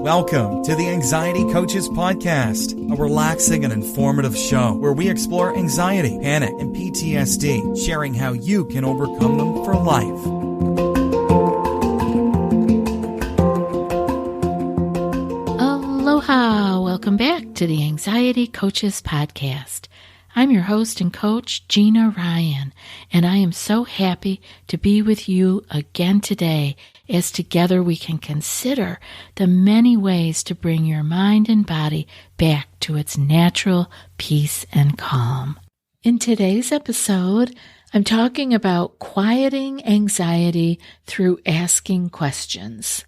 Welcome to the Anxiety Coaches Podcast, a relaxing and informative show where we explore anxiety, panic, and PTSD, sharing how you can overcome them for life. Aloha! Welcome back to the Anxiety Coaches Podcast. I'm your host and coach, Gina Ryan, and I am so happy to be with you again today as together we can consider the many ways to bring your mind and body back to its natural peace and calm. In today's episode, I'm talking about quieting anxiety through asking questions.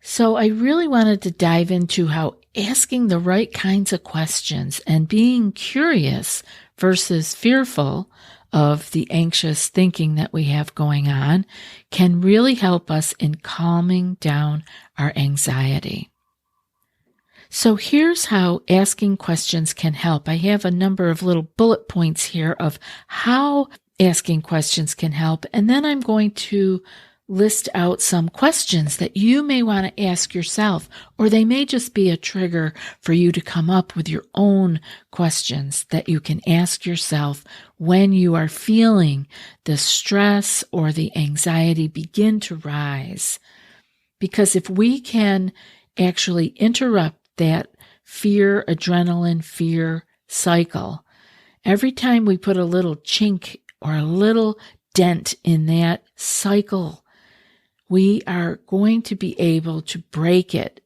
So I really wanted to dive into how asking the right kinds of questions and being curious versus fearful of the anxious thinking that we have going on can really help us in calming down our anxiety. So here's how asking questions can help. I have a number of little bullet points here of how asking questions can help, and then I'm going to list out some questions that you may want to ask yourself, or they may just be a trigger for you to come up with your own questions that you can ask yourself when you are feeling the stress or the anxiety begin to rise. Because if we can actually interrupt that adrenaline fear cycle, every time we put a little chink or a little dent in that cycle, we are going to be able to break it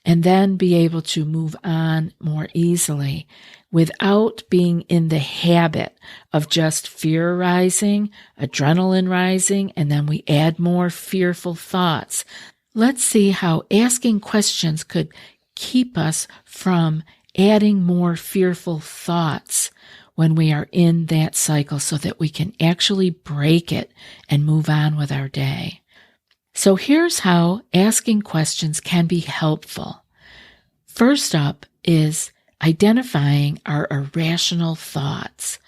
and then be able to move on more easily without being in the habit of just fear rising, adrenaline rising, and then we add more fearful thoughts. Let's see how asking questions could keep us from adding more fearful thoughts when we are in that cycle so that we can actually break it and move on with our day. So here's how asking questions can be helpful. First up is identifying our irrational thoughts,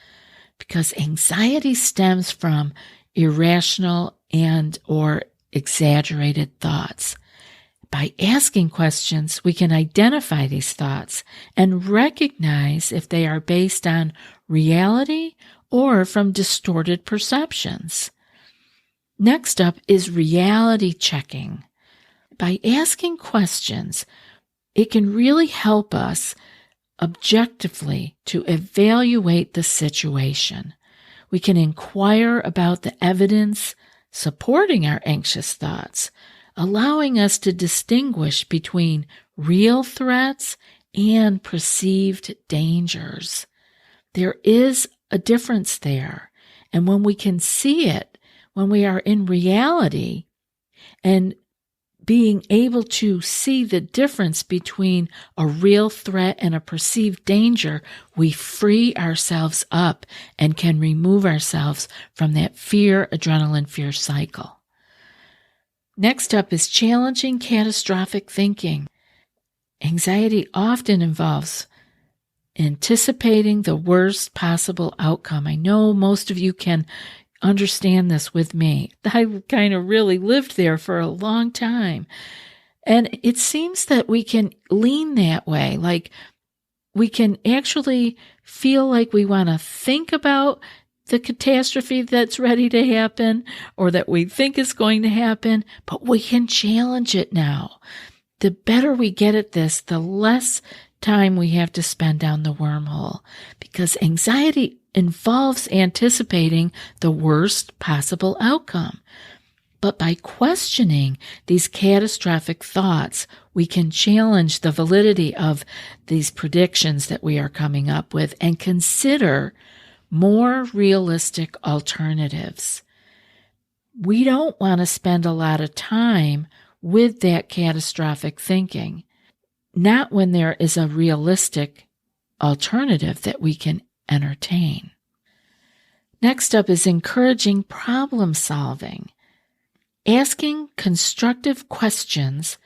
because anxiety stems from irrational and or exaggerated thoughts. By asking questions, we can identify these thoughts and recognize if they are based on reality or from distorted perceptions. Next up is reality checking. By asking questions, it can really help us objectively to evaluate the situation. We can inquire about the evidence supporting our anxious thoughts, allowing us to distinguish between real threats and perceived dangers. There is a difference there, and when we can see it, when we are in reality and being able to see the difference between a real threat and a perceived danger, we free ourselves up and can remove ourselves from that adrenaline fear cycle. Next up is challenging catastrophic thinking. Anxiety often involves anticipating the worst possible outcome. I know most of you can understand this with me. I kind of really lived there for a long time. And it seems that we can lean that way. Like we can actually feel like we want to think about the catastrophe that's ready to happen or that we think is going to happen, but we can challenge it now. The better we get at this, the less time we have to spend down the wormhole, because anxiety involves anticipating the worst possible outcome. But by questioning these catastrophic thoughts, we can challenge the validity of these predictions that we are coming up with and consider more realistic alternatives. We don't want to spend a lot of time with that catastrophic thinking, not when there is a realistic alternative that we can entertain. Next up is encouraging problem solving. Asking constructive questions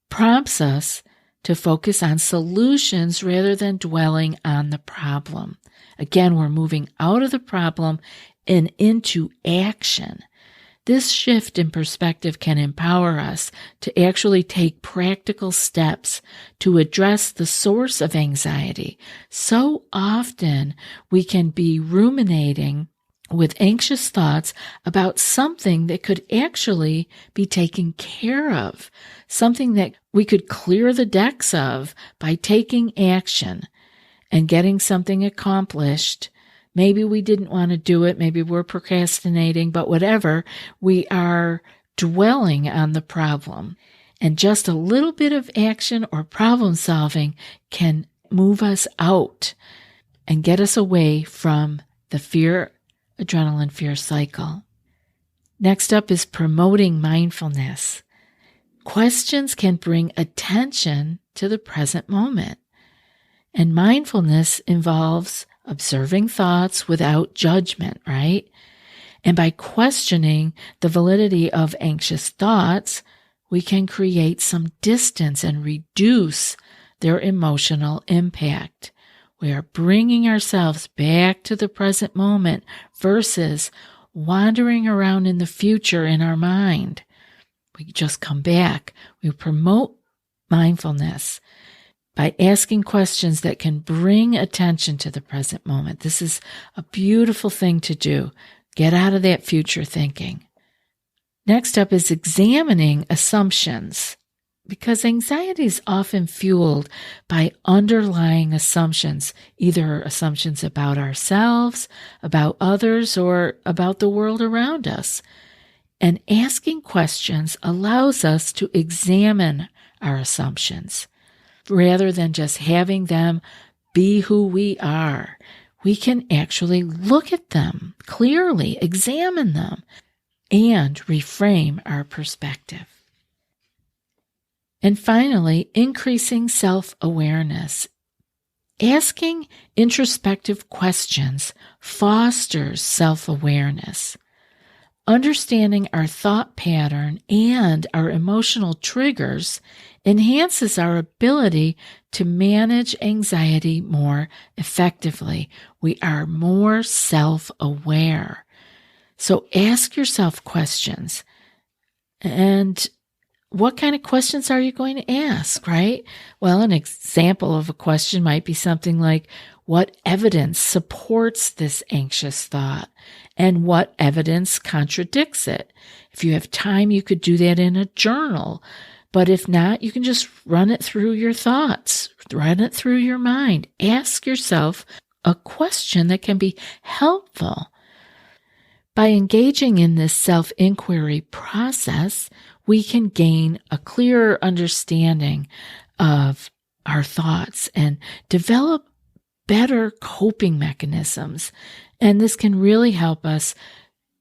prompts us to focus on solutions rather than dwelling on the problem. Again, we're moving out of the problem and into action. This shift in perspective can empower us to actually take practical steps to address the source of anxiety. So often we can be ruminating with anxious thoughts about something that could actually be taken care of, something that we could clear the decks of by taking action and getting something accomplished. Maybe we didn't want to do it. Maybe we're procrastinating, but whatever, we are dwelling on the problem. And just a little bit of action or problem solving can move us out and get us away from the adrenaline fear cycle. Next up is promoting mindfulness. Questions can bring attention to the present moment. And mindfulness involves observing thoughts without judgment, right? And by questioning the validity of anxious thoughts, we can create some distance and reduce their emotional impact. We are bringing ourselves back to the present moment versus wandering around in the future in our mind. We just come back. We promote mindfulness by asking questions that can bring attention to the present moment. This is a beautiful thing to do. Get out of that future thinking. Next up is examining assumptions, because anxiety is often fueled by underlying assumptions, either assumptions about ourselves, about others, or about the world around us. And asking questions allows us to examine our assumptions. Rather than just having them be who we are, we can actually look at them clearly, examine them, and reframe our perspective. And finally, increasing self-awareness. Asking introspective questions fosters self-awareness. Understanding our thought pattern and our emotional triggers enhances our ability to manage anxiety more effectively. We are more self-aware. So ask yourself questions. And what kind of questions are you going to ask, right? Well, an example of a question might be something like, what evidence supports this anxious thought? And what evidence contradicts it? If you have time, you could do that in a journal. But if not, you can just run it through your thoughts, run it through your mind. Ask yourself a question that can be helpful. By engaging in this self-inquiry process, we can gain a clearer understanding of our thoughts and develop better coping mechanisms. And this can really help us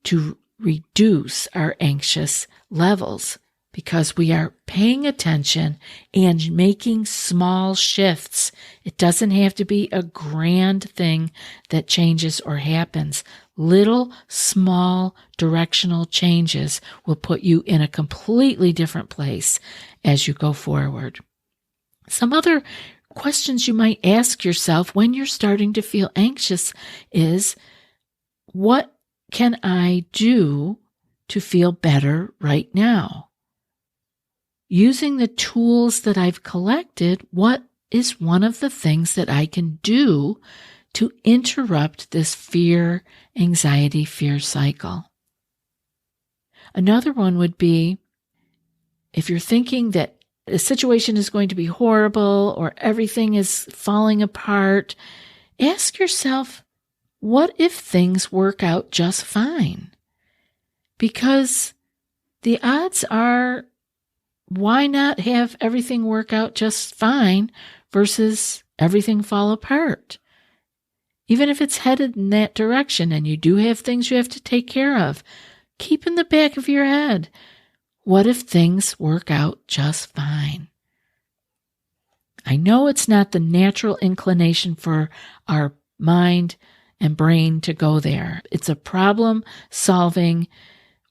to reduce our anxious levels because we are paying attention and making small shifts. It doesn't have to be a grand thing that changes or happens. Little, small, directional changes will put you in a completely different place as you go forward. Some other questions you might ask yourself when you're starting to feel anxious is, what can I do to feel better right now? Using the tools that I've collected, what is one of the things that I can do to interrupt this fear, anxiety, fear cycle? Another one would be, if you're thinking that the situation is going to be horrible or everything is falling apart, ask yourself, what if things work out just fine? Because the odds are, why not have everything work out just fine versus everything fall apart? Even if it's headed in that direction and you do have things you have to take care of, keep in the back of your head, what if things work out just fine? I know it's not the natural inclination for our mind and brain to go there. It's a problem-solving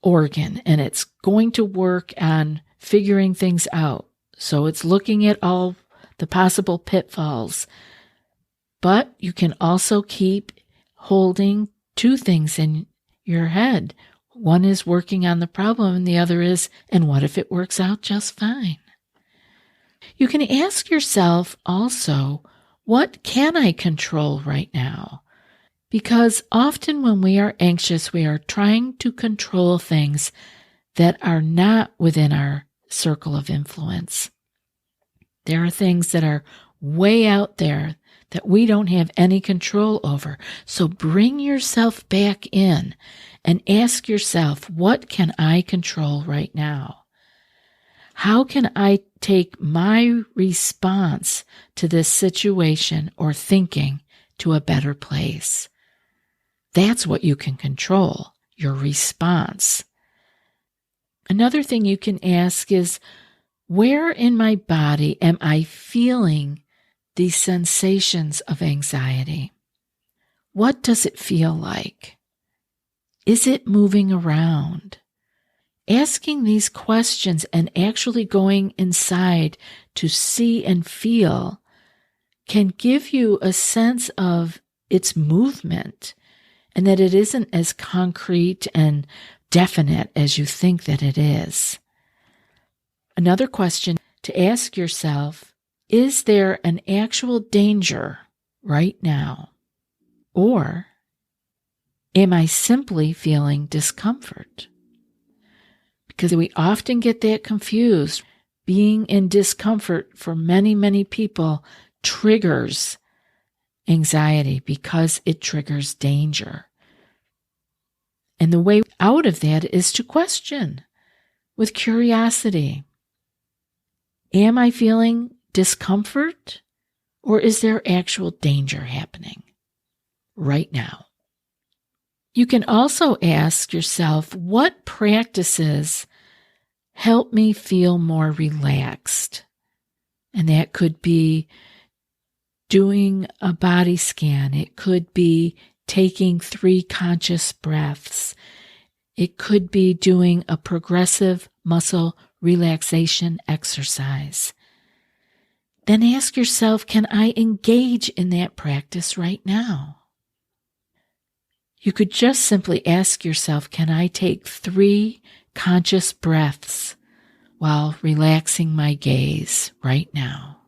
organ, and it's going to work on figuring things out. So it's looking at all the possible pitfalls. But you can also keep holding two things in your head. One is working on the problem and the other is, and what if it works out just fine? You can ask yourself also, what can I control right now? Because often when we are anxious, we are trying to control things that are not within our circle of influence. There are things that are way out there that we don't have any control over. So bring yourself back in and ask yourself, what can I control right now? How can I take my response to this situation or thinking to a better place? That's what you can control, your response. Another thing you can ask is, where in my body am I feeling these sensations of anxiety? What does it feel like? Is it moving around? Asking these questions and actually going inside to see and feel can give you a sense of its movement and that it isn't as concrete and definite as you think that it is. Another question to ask yourself, is there an actual danger right now? Or am I simply feeling discomfort? Because we often get that confused. Being in discomfort for many, many people triggers anxiety because it triggers danger. And the way out of that is to question with curiosity. Am I feeling discomfort, or is there actual danger happening right now? You can also ask yourself, what practices help me feel more relaxed? And that could be doing a body scan. It could be taking 3 conscious breaths. It could be doing a progressive muscle relaxation exercise. Then ask yourself, can I engage in that practice right now? You could just simply ask yourself, can I take 3 conscious breaths while relaxing my gaze right now?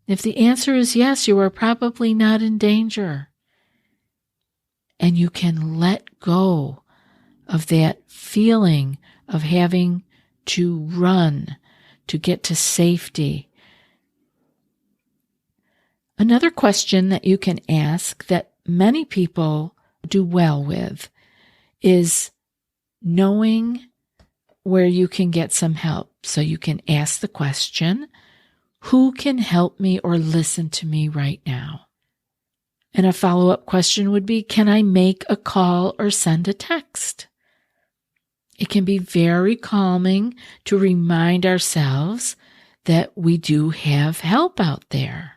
If the answer is yes, you are probably not in danger. And you can let go of that feeling of having to run to get to safety. Another question that you can ask that many people do well with is knowing where you can get some help. So you can ask the question, who can help me or listen to me right now? And a follow-up question would be, can I make a call or send a text? It can be very calming to remind ourselves that we do have help out there.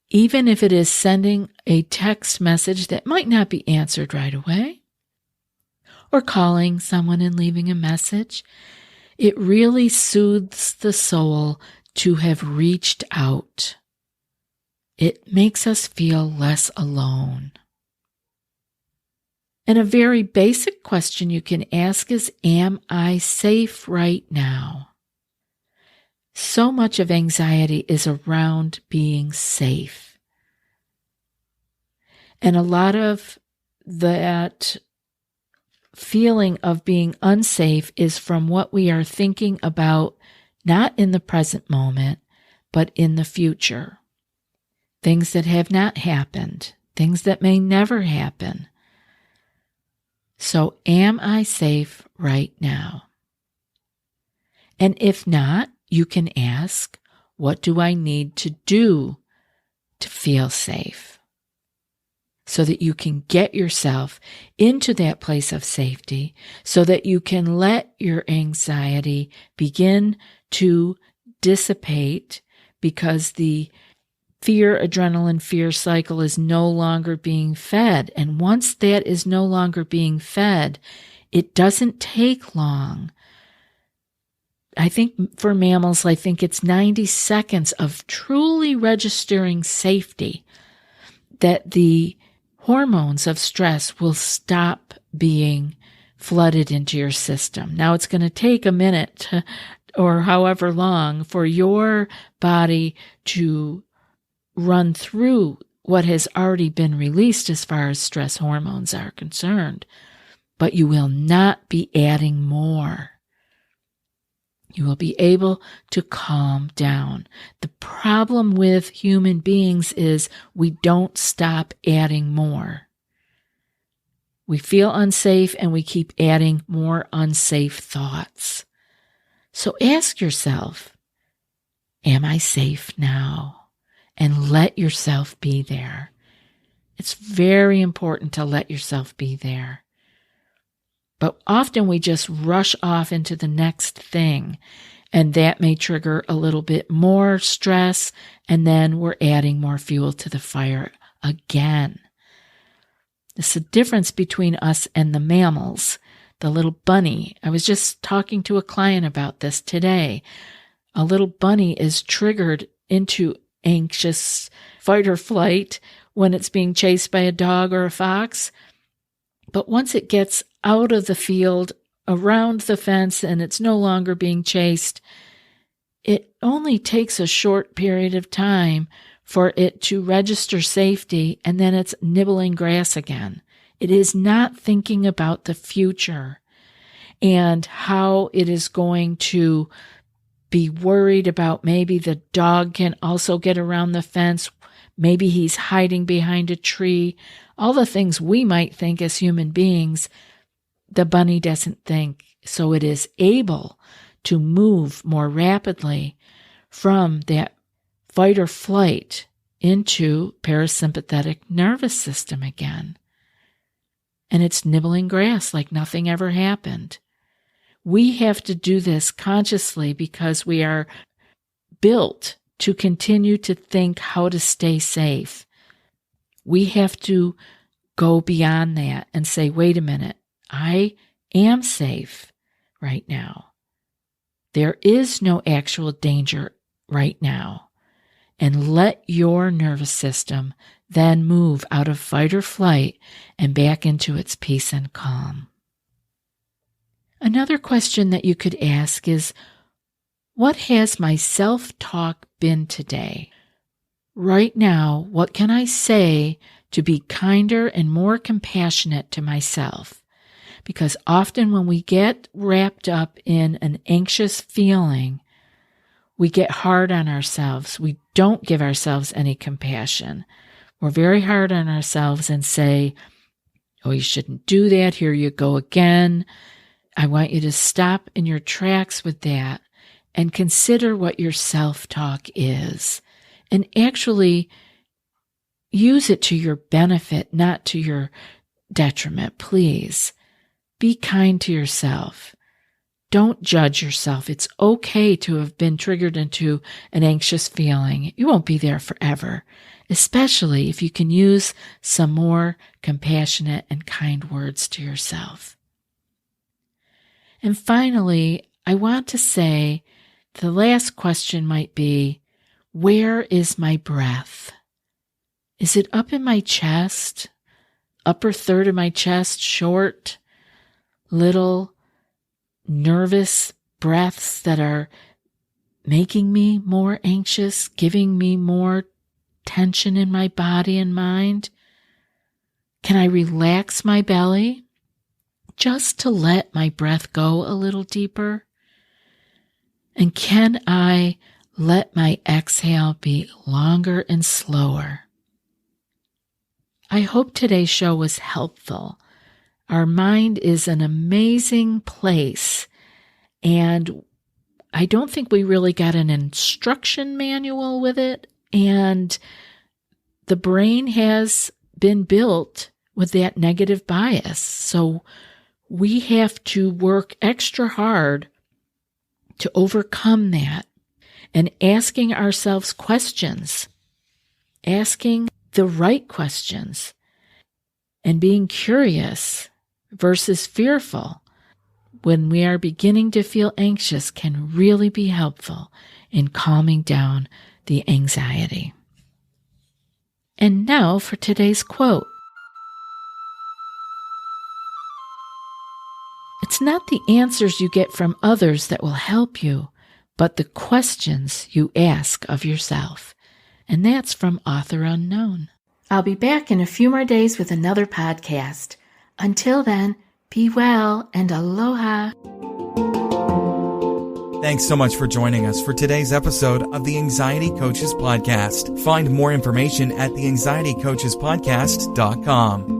Even if it is sending a text message that might not be answered right away, or calling someone and leaving a message, it really soothes the soul to have reached out. It makes us feel less alone. And a very basic question you can ask is, am I safe right now? So much of anxiety is around being safe. And a lot of that feeling of being unsafe is from what we are thinking about, not in the present moment, but in the future. Things that have not happened, things that may never happen. So, am I safe right now? And if not, you can ask, what do I need to do to feel safe? So that you can get yourself into that place of safety, so that you can let your anxiety begin to dissipate, because the adrenaline fear cycle is no longer being fed. And once that is no longer being fed, it doesn't take long. I think for mammals, it's 90 seconds of truly registering safety that the hormones of stress will stop being flooded into your system. Now, it's going to take a minute or however long for your body to run through what has already been released as far as stress hormones are concerned, but you will not be adding more. You will be able to calm down. The problem with human beings is we don't stop adding more. We feel unsafe and we keep adding more unsafe thoughts. So ask yourself, am I safe now? And let yourself be there. It's very important to let yourself be there. But often we just rush off into the next thing, and that may trigger a little bit more stress, and then we're adding more fuel to the fire again. It's the difference between us and the mammals, the little bunny. I was just talking to a client about this today. A little bunny is triggered into anxious fight or flight when it's being chased by a dog or a fox. But once it gets out of the field, around the fence, and it's no longer being chased, it only takes a short period of time for it to register safety, and then it's nibbling grass again. It is not thinking about the future and how it is going to be worried about maybe the dog can also get around the fence. Maybe he's hiding behind a tree. All the things we might think as human beings, the bunny doesn't think. So it is able to move more rapidly from that fight or flight into parasympathetic nervous system again. And it's nibbling grass like nothing ever happened. We have to do this consciously because we are built to continue to think how to stay safe. We have to go beyond that and say, wait a minute, I am safe right now. There is no actual danger right now. And let your nervous system then move out of fight or flight and back into its peace and calm. Another question that you could ask is, what has my self-talk been today? Right now, what can I say to be kinder and more compassionate to myself? Because often when we get wrapped up in an anxious feeling, we get hard on ourselves. We don't give ourselves any compassion. We're very hard on ourselves and say, oh, you shouldn't do that. Here you go again. I want you to stop in your tracks with that and consider what your self-talk is and actually use it to your benefit, not to your detriment. Please be kind to yourself. Don't judge yourself. It's okay to have been triggered into an anxious feeling. You won't be there forever, especially if you can use some more compassionate and kind words to yourself. And finally, I want to say the last question might be, where is my breath? Is it up in my chest, upper third of my chest, short, little nervous breaths that are making me more anxious, giving me more tension in my body and mind? Can I relax my belly just to let my breath go a little deeper? And can I let my exhale be longer and slower? I hope today's show was helpful. Our mind is an amazing place, and I don't think we really got an instruction manual with it, and the brain has been built with that negative bias. So we have to work extra hard to overcome that and asking ourselves questions, asking the right questions, and being curious versus fearful when we are beginning to feel anxious can really be helpful in calming down the anxiety. And now for today's quote. It's not the answers you get from others that will help you, but the questions you ask of yourself. And that's from Author Unknown. I'll be back in a few more days with another podcast. Until then, be well and aloha. Thanks so much for joining us for today's episode of the Anxiety Coaches Podcast. Find more information at theanxietycoachespodcast.com.